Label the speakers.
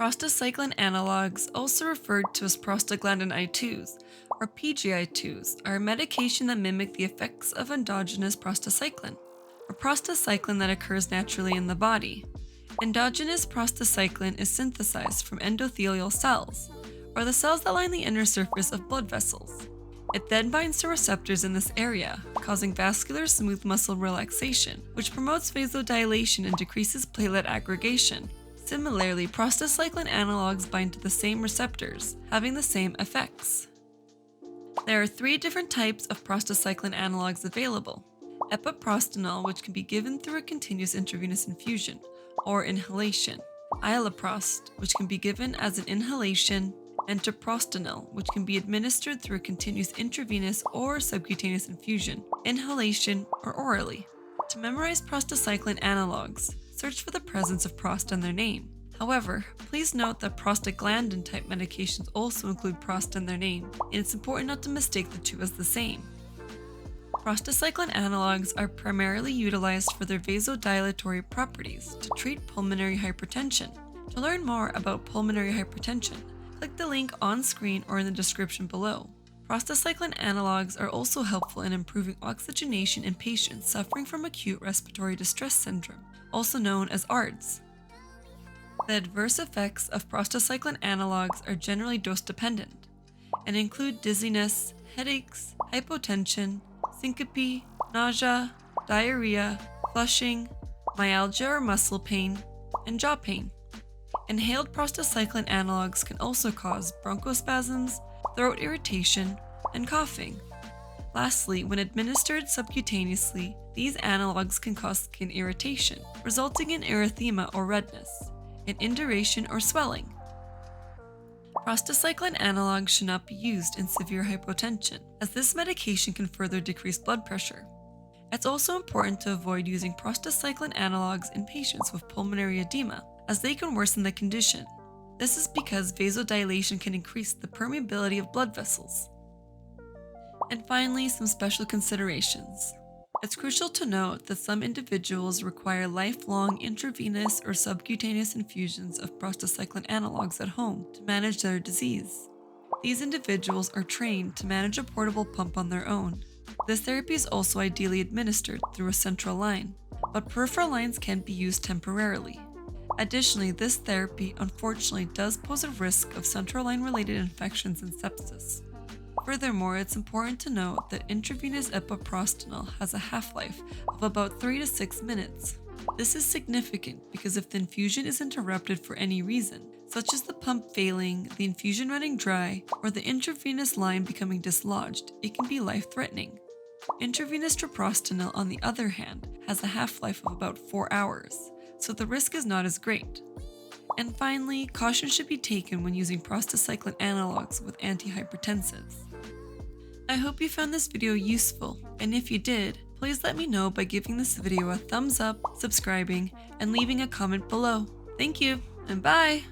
Speaker 1: Prostacyclin analogs, also referred to as prostaglandin I2s or PGI2s, are a medication that mimic the effects of endogenous prostacyclin, a prostacyclin that occurs naturally in the body. Endogenous prostacyclin is synthesized from endothelial cells, or the cells that line the inner surface of blood vessels. It then binds to receptors in this area, causing vascular smooth muscle relaxation, which promotes vasodilation and decreases platelet aggregation. Similarly, prostacyclin analogs bind to the same receptors, having the same effects. There are three different types of prostacyclin analogs available: epoprostenol, which can be given through a continuous intravenous infusion or inhalation; iloprost, which can be given as an inhalation; and treprostinil, which can be administered through a continuous intravenous or subcutaneous infusion, inhalation, or orally. To memorize prostacyclin analogs, search for the presence of prost in their name. However, please note that prostaglandin-type medications also include prost in their name, and it's important not to mistake the two as the same. Prostacyclin analogs are primarily utilized for their vasodilatory properties to treat pulmonary hypertension. To learn more about pulmonary hypertension, click the link on screen or in the description below. Prostacyclin analogs are also helpful in improving oxygenation in patients suffering from acute respiratory distress syndrome, also known as ARDS. The adverse effects of prostacyclin analogs are generally dose-dependent and include dizziness, headaches, hypotension, syncope, nausea, diarrhea, flushing, myalgia or muscle pain, and jaw pain. Inhaled prostacyclin analogs can also cause bronchospasms, throat irritation, and coughing. Lastly, when administered subcutaneously, these analogs can cause skin irritation, resulting in erythema or redness, and induration or swelling. Prostacyclin analogs should not be used in severe hypotension, as this medication can further decrease blood pressure. It's also important to avoid using prostacyclin analogs in patients with pulmonary edema, as they can worsen the condition. This is because vasodilation can increase the permeability of blood vessels. And finally, some special considerations. It's crucial to note that some individuals require lifelong intravenous or subcutaneous infusions of prostacyclin analogs at home to manage their disease. These individuals are trained to manage a portable pump on their own. This therapy is also ideally administered through a central line, but peripheral lines can be used temporarily. Additionally, this therapy unfortunately does pose a risk of central line-related infections and sepsis. Furthermore, it's important to note that intravenous epoprostenol has a half-life of about 3 to 6 minutes. This is significant because if the infusion is interrupted for any reason, such as the pump failing, the infusion running dry, or the intravenous line becoming dislodged, it can be life-threatening. Intravenous treprostinil, on the other hand, has a half-life of about 4 hours, so the risk is not as great. And finally, caution should be taken when using prostacyclin analogs with antihypertensives. I hope you found this video useful, and if you did, please let me know by giving this video a thumbs up, subscribing, and leaving a comment below. Thank you, and bye!